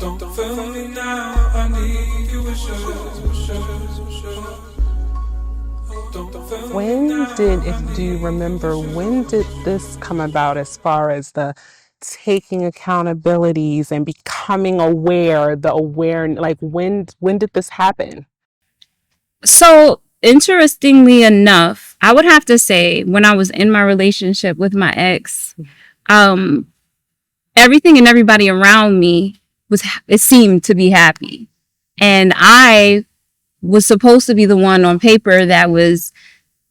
Don't fail me now, I need you do you remember, when did this come about as far as the taking accountabilities and becoming aware, like when did this happen? So, interestingly enough, I would have to say when I was in my relationship with my ex, everything and everybody around me it seemed to be happy. And I was supposed to be the one on paper that was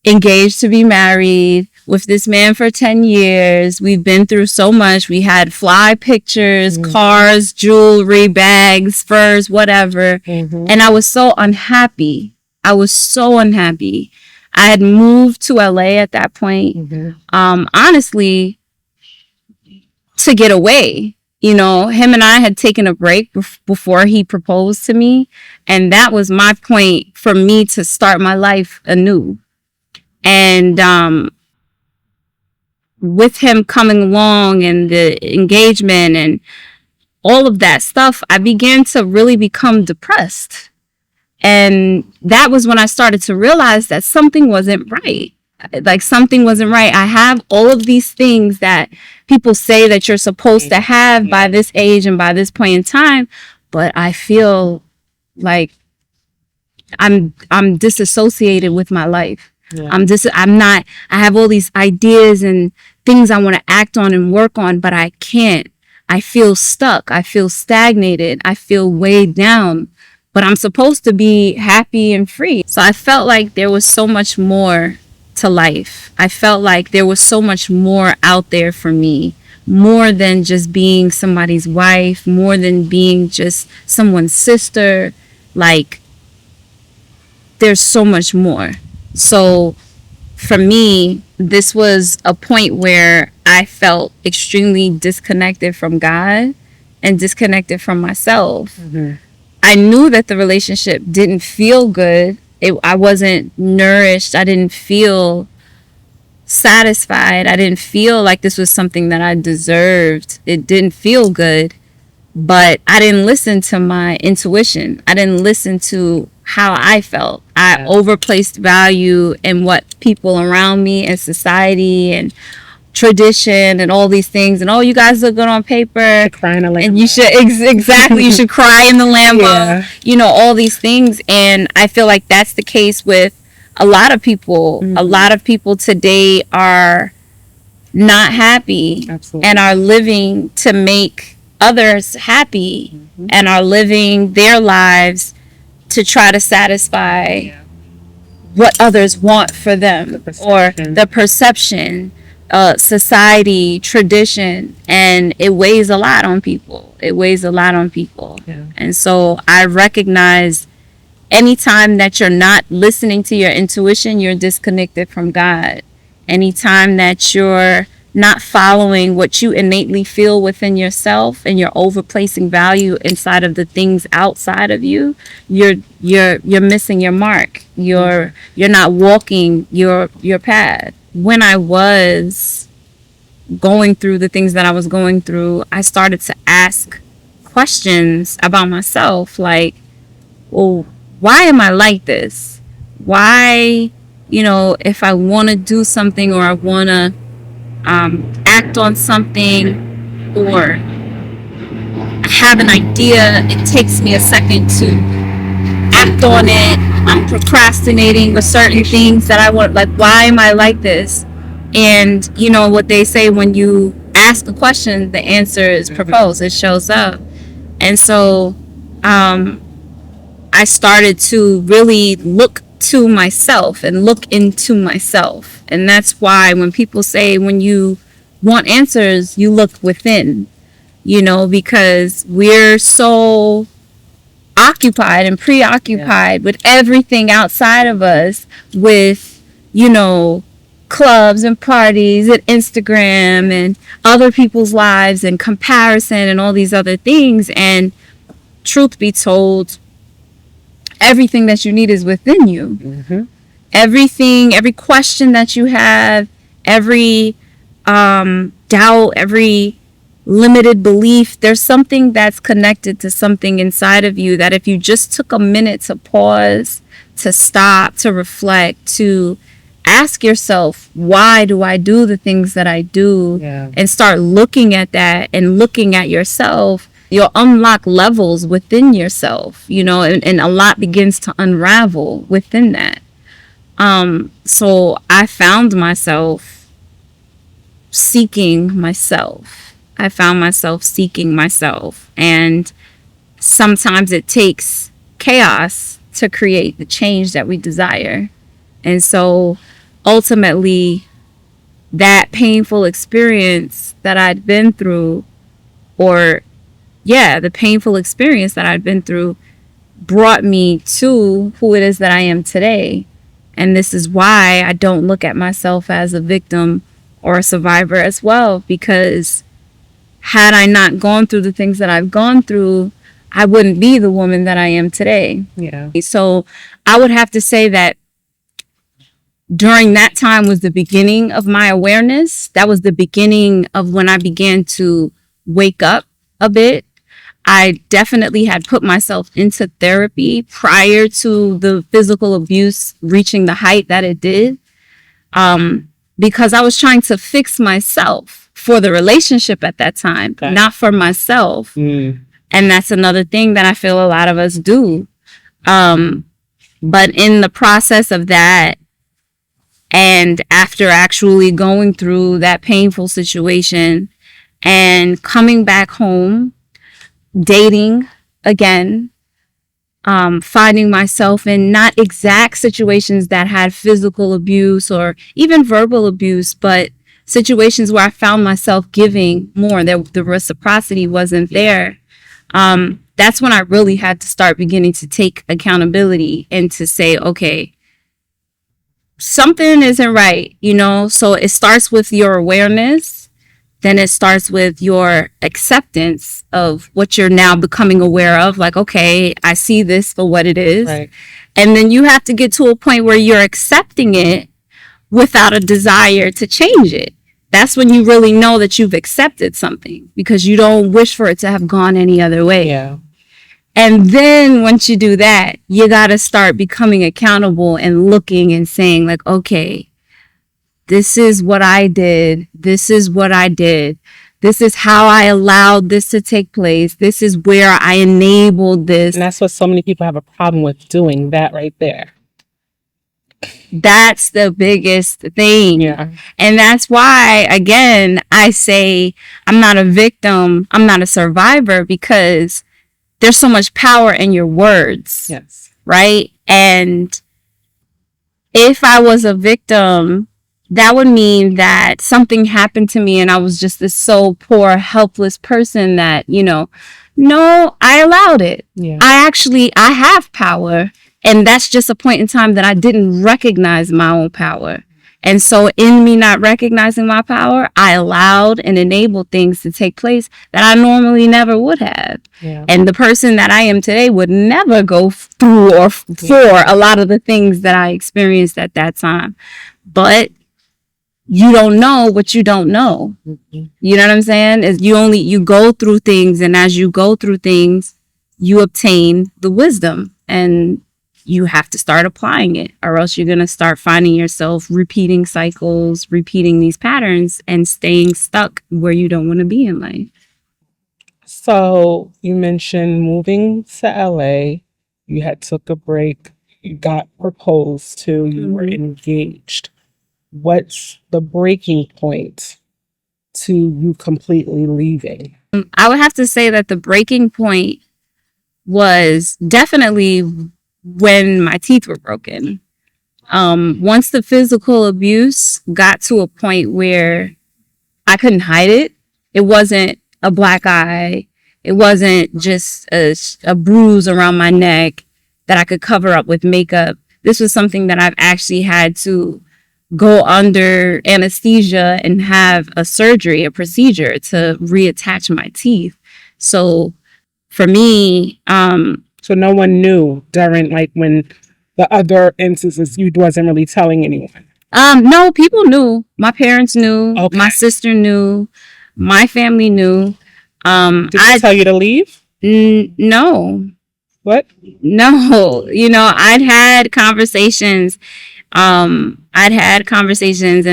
engaged to be married with this man for 10 years. We've been through so much. We had fly pictures, cars, jewelry, bags, furs, whatever. And I was so unhappy. I had moved to LA at that point, honestly, to get away. You know, him and I had taken a break before he proposed to me. And that was my point for me to start my life anew. And with him coming along and the engagement and all of that stuff, I began to really become depressed. And that was when I started to realize that something wasn't right. Like, something wasn't right. I have all of these things that people say that you're supposed to have by this age and by this point in time, but I feel like I'm disassociated with my life. Yeah. I have all these ideas and things I want to act on and work on, but I can't. I feel stuck. I feel stagnated. I feel weighed down, but I'm supposed to be happy and free. So I felt like there was so much more to life. I felt like there was so much more out there for me, more than just being somebody's wife, more than being just someone's sister. Like, there's so much more. So for me, this was a point where I felt extremely disconnected from God and disconnected from myself. I knew that the relationship didn't feel good. I wasn't nourished. I didn't feel satisfied. I didn't feel like this was something that I deserved. It didn't feel good, but I didn't listen to my intuition. I didn't listen to how I felt. I overplaced value in what people around me and society and tradition and all these things, and you guys look good on paper, cry in a Lambo. And you should exactly you should cry in the Lambo, all these things. And I feel like that's the case with a lot of people. A lot of people today are not happy. Absolutely. And are living to make others happy, and are living their lives to try to satisfy what others want for them, or the perception, society, tradition, and it weighs a lot on people. Yeah. And so I recognize anytime that you're not listening to your intuition, you're disconnected from God. Anytime that you're not following what you innately feel within yourself, and you're overplacing value inside of the things outside of you, you're missing your mark. You're not walking your path. When I was going through the things that I was going through, I started to ask questions about myself, like, well, why am I like this? Why, if I want to do something, or I want to act on something, or I have an idea, it takes me a second to act on it. I'm procrastinating with certain things that I want. Like, why am I like this? And what they say, when you ask a question, the answer is proposed. It shows up. And so I started to really look to myself and look into myself. And that's why when people say, when you want answers, you look within, because we're so occupied and preoccupied with everything outside of us, with, clubs and parties and Instagram and other people's lives and comparison and all these other things. And truth be told, everything that you need is within you. Everything, every question that you have, every doubt, every limited belief, there's something that's connected to something inside of you that if you just took a minute to pause, to stop, to reflect, to ask yourself, why do I do the things that I do? Yeah. And start looking at that and looking at yourself, you'll unlock levels within yourself, you know, and a lot begins to unravel within that. So I found myself seeking myself. I found myself seeking myself. And sometimes it takes chaos to create the change that we desire. And so ultimately, that painful experience that I'd been through, the painful experience that I'd been through brought me to who it is that I am today. And this is why I don't look at myself as a victim or a survivor as well, because had I not gone through the things that I've gone through, I wouldn't be the woman that I am today. Yeah. So I would have to say that during that time was the beginning of my awareness. That was the beginning of when I began to wake up a bit. I definitely had put myself into therapy prior to the physical abuse reaching the height that it did, because I was trying to fix myself for the relationship at that time, not for myself. And that's another thing that I feel a lot of us do. But in the process of that, and after actually going through that painful situation and coming back home, dating again, finding myself in not exact situations that had physical abuse or even verbal abuse, but situations where I found myself giving more. The reciprocity wasn't there. That's when I really had to start beginning to take accountability and to say, okay, something isn't right, you know? So it starts with your awareness. Then it starts with your acceptance of what you're now becoming aware of. Like, okay, I see this for what it is. Right. And then you have to get to a point where you're accepting it without a desire to change it. That's when you really know that you've accepted something, because you don't wish for it to have gone any other way. Yeah. And then once you do that, you got to start becoming accountable and looking and saying like, okay, this is what I did. This is what I did. This is how I allowed this to take place. This is where I enabled this. And that's what so many people have a problem with doing, that right there. That's the biggest thing. Yeah. And that's why, again, I say I'm not a victim. I'm not a survivor, because there's so much power in your words. Yes. Right? And if I was a victim, that would mean that something happened to me and I was just this so poor, helpless person that, you know, no, I allowed it. Yeah. I have power. And that's just a point in time that I didn't recognize my own power. And so in me not recognizing my power, I allowed and enabled things to take place that I normally never would have. Yeah. And the person that I am today would never go through or for a lot of the things that I experienced at that time. But you don't know what you don't know. Mm-hmm. You know what I'm saying? Is you go through things, and as you go through things, you obtain the wisdom, and you have to start applying it, or else you're going to start finding yourself repeating cycles, repeating these patterns, and staying stuck where you don't want to be in life. So you mentioned moving to LA, you had took a break, you got proposed to, you were engaged. What's the breaking point to you completely leaving? I would have to say that the breaking point was definitely when my teeth were broken. Once the physical abuse got to a point where I couldn't hide it, it wasn't a black eye. It wasn't just a bruise around my neck that I could cover up with makeup. This was something that I've actually had to go under anesthesia and have a surgery, a procedure to reattach my teeth. So for me, so no one knew during, like, when The other instances, you wasn't really telling anyone. No, people knew. My parents knew. Okay. My sister knew. My family knew. Did they tell you to leave? No. What? No. I'd had conversations. And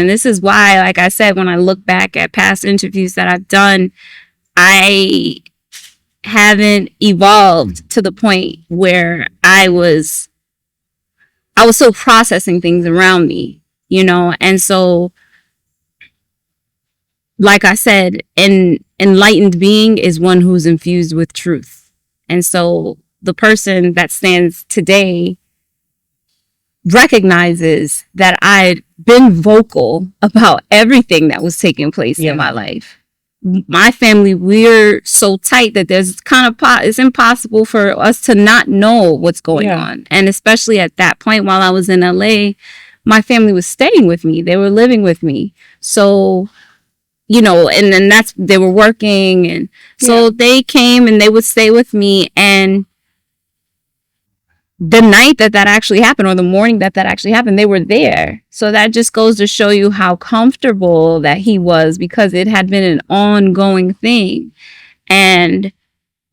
this is why, like I said, when I look back at past interviews that I've done, I haven't evolved to the point where I was still processing things around me, and so, like I said, an enlightened being is one who's infused with truth. And so the person that stands today recognizes that I'd been vocal about everything that was taking place in my life. My family, we're so tight that there's it's impossible for us to not know what's going on. And especially at that point, while I was in LA, my family was staying with me. They were living with me. So, and then they were working. And so they came and they would stay with me. And the night that actually happened, or the morning that actually happened, they were there. So that just goes to show you how comfortable that he was, because it had been an ongoing thing. And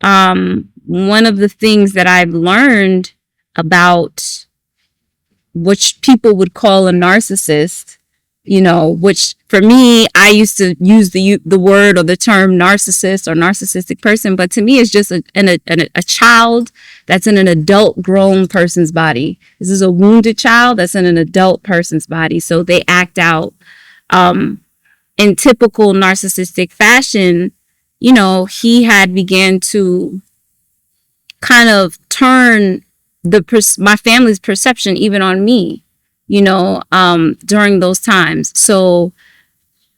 one of the things that I've learned about which people would call a narcissist, which for me, I used to use the word or the term narcissist or narcissistic person, but to me, it's just a child that's in an adult grown person's body. This is a wounded child that's in an adult person's body. So they act out in typical narcissistic fashion. He had began to kind of turn my family's perception even on me, during those times. So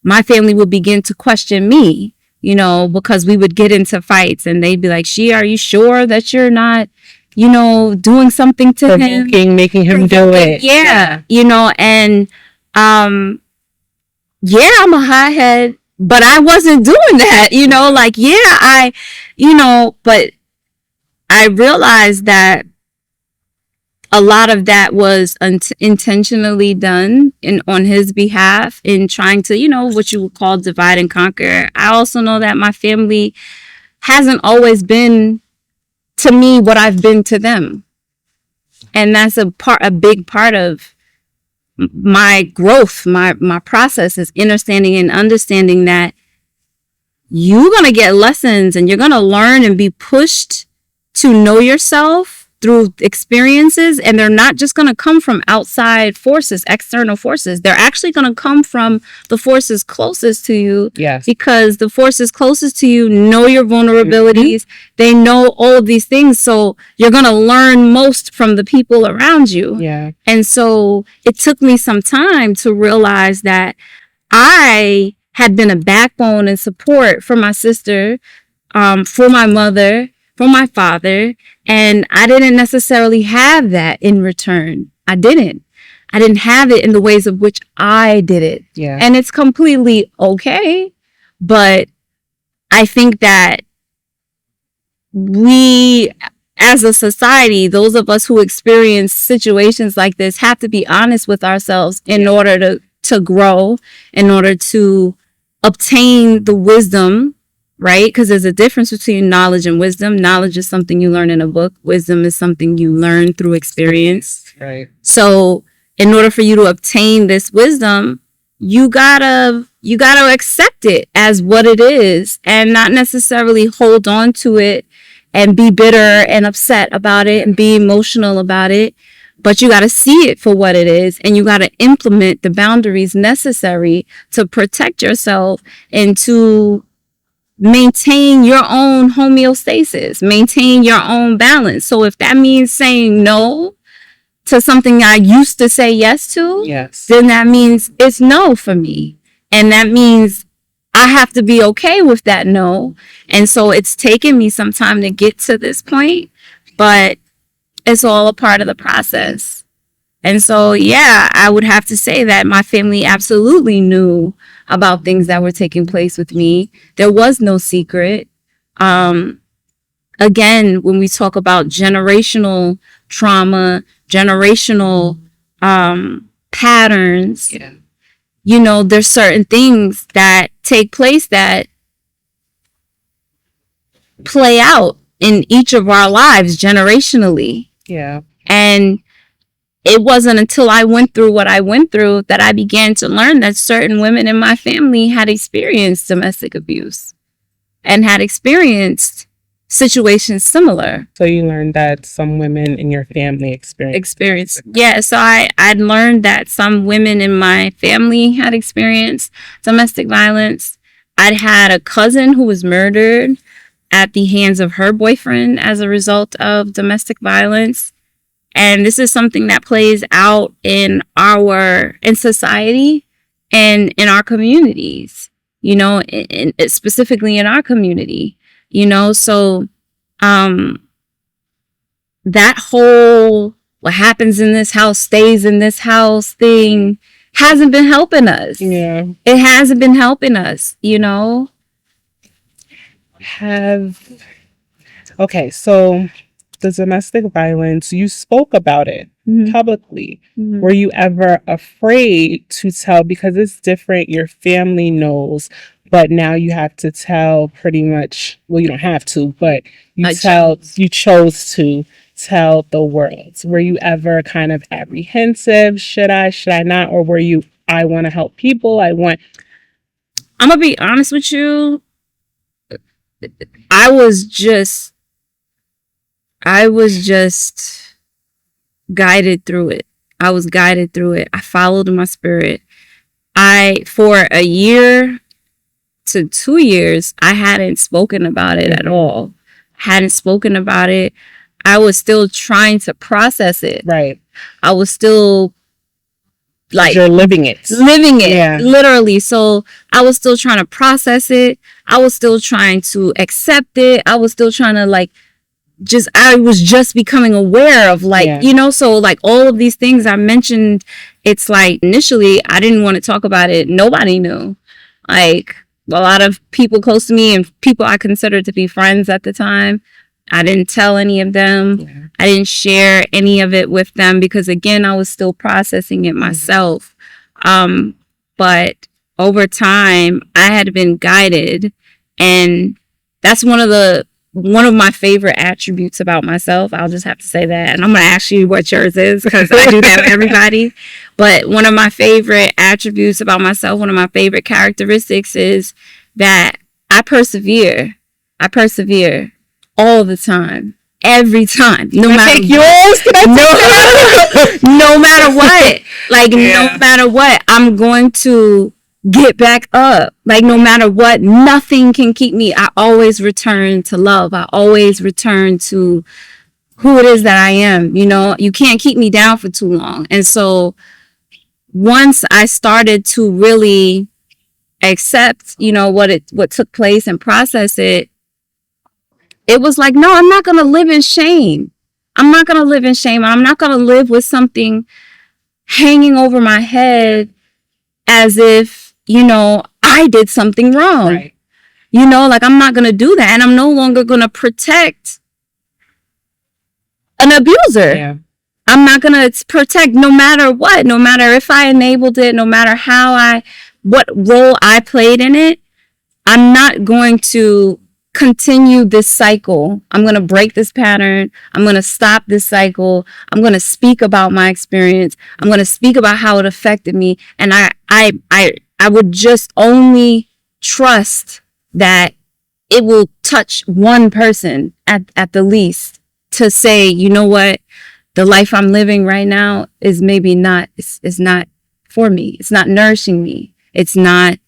my family would begin to question me, because we would get into fights and they'd be like, are you sure that you're not, doing something to him? Making him do it. Yeah. And, I'm a hothead, but I wasn't doing that, but I realized that a lot of that was intentionally done on his behalf in trying to, what you would call divide and conquer. I also know that my family hasn't always been to me what I've been to them. And that's a big part of my growth, my process is understanding that you're going to get lessons and you're going to learn and be pushed to know yourself through experiences, and they're not just going to come from outside forces, external forces. They're actually going to come from the forces closest to you. Yes. Because the forces closest to you know your vulnerabilities. Mm-hmm. They know all of these things. So you're going to learn most from the people around you. Yeah. And so it took me some time to realize that I had been a backbone and support for my sister, for my mother, for my father, and I didn't necessarily have that in return. I didn't have it in the ways of which I did it. Yeah. And it's completely okay. But I think that we, as a society, those of us who experience situations like this, have to be honest with ourselves in order to grow, in order to obtain the wisdom, right? Because there's a difference between knowledge and wisdom. Knowledge is something you learn in a book. Wisdom is something you learn through experience. Right. So in order for you to obtain this wisdom, you gotta accept it as what it is and not necessarily hold on to it and be bitter and upset about it and be emotional about it. But you got to see it for what it is, and you got to implement the boundaries necessary to protect yourself and to maintain your own homeostasis, maintain your own balance. So if that means saying no to something I used to say yes to, then that means it's no for me. And that means I have to be okay with that no. And so it's taken me some time to get to this point, but it's all a part of the process. And so, yeah, I would have to say that my family absolutely knew about things that were taking place with me. There was no secret. again, when we talk about generational trauma, generational patterns, you know, there's certain things that take place that play out in each of our lives generationally. Yeah. And it wasn't until I went through what I went through that I began to learn that certain women in my family had experienced domestic abuse and had experienced situations similar. So you learned that some women in your family experienced. Yeah, so I'd learned that some women in my family had experienced domestic violence. I'd had a cousin who was murdered at the hands of her boyfriend as a result of domestic violence. And this is something that plays out in society and in our communities, you know, specifically in our community, you know. So that whole what happens in this house stays in this house thing hasn't been helping us. Yeah. It hasn't been helping us, you know. Okay, so the domestic violence, you spoke about it publicly. Were you ever afraid to tell, because it's different, your family knows, but now you have to tell pretty much, well, you don't have to, but you chose to tell the world. Were you ever kind of apprehensive? Should I not? Or were you, I want to help people, I'm gonna be honest with you, I was just guided through it. I was guided through it. I followed my spirit. For a year to 2 years, I hadn't spoken about it at all. Hadn't spoken about it. I was still trying to process it. Right. I was still like you're living it, yeah. Literally. So I was still trying to process it. I was still trying to accept it. I was still trying to I was just becoming aware of you know, so all of these things I mentioned, it's like initially I didn't want to talk about it. Nobody knew. Like a lot of people close to me and people I considered to be friends at the time, I didn't tell any of them. Yeah. I didn't share any of it with them because, again, I was still processing it myself. But over time, I had been guided, and that's one of my favorite attributes about myself. I'll just have to say that, and I'm going to ask you what yours is because I do that with everybody. But one of my favorite attributes about myself, one of my favorite characteristics is that I persevere. I persevere. All the time, every time, no matter what, no matter what, I'm going to get back up. No matter what, nothing can keep me. I always return to love. I always return to who it is that I am. You know, you can't keep me down for too long. And so once I started to really accept, you know, what took place and process it, it was like, no, I'm not going to live in shame. I'm not going to live in shame. I'm not going to live with something hanging over my head as if, you know, I did something wrong. Right. You know, I'm not going to do that. And I'm no longer going to protect an abuser. Yeah. I'm not going to protect no matter what, no matter if I enabled it, no matter what role I played in it. I'm not going to continue this cycle. I'm going to break this pattern. I'm going to stop this cycle. I'm going to speak about my experience. I'm going to speak about how it affected me. And I would just only trust that it will touch one person at the least to say, you know what, the life I'm living right now is maybe not, it's not for me. It's not nourishing me. It's not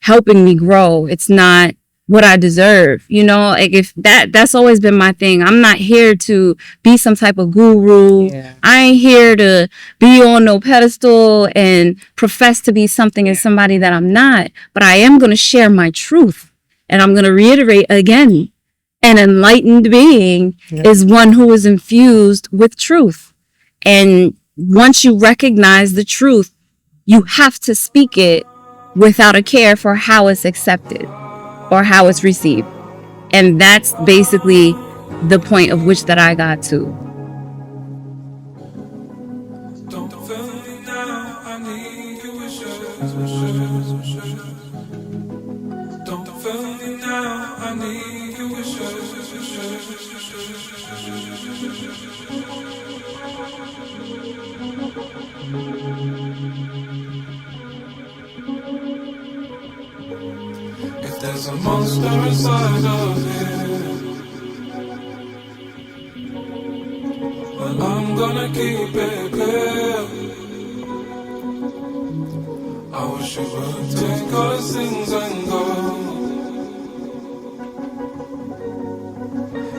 helping me grow. It's not what I deserve, you know, if that's always been my thing. I'm not here to be some type of guru. Yeah. I ain't here to be on no pedestal and profess to be something and somebody that I'm not, but I am going to share my truth. And I'm going to reiterate again, an enlightened being is one who is infused with truth. And once you recognize the truth, you have to speak it without a care for how it's accepted or how it's received. And that's basically the point of which that I got to. Don't feel me now, I need your wishes. Don't feel me now, I need your wishes. If there's a monster inside of here, well, I'm gonna keep it clear. I wish you would take all these things and go.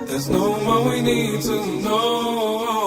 There's no more we need to know.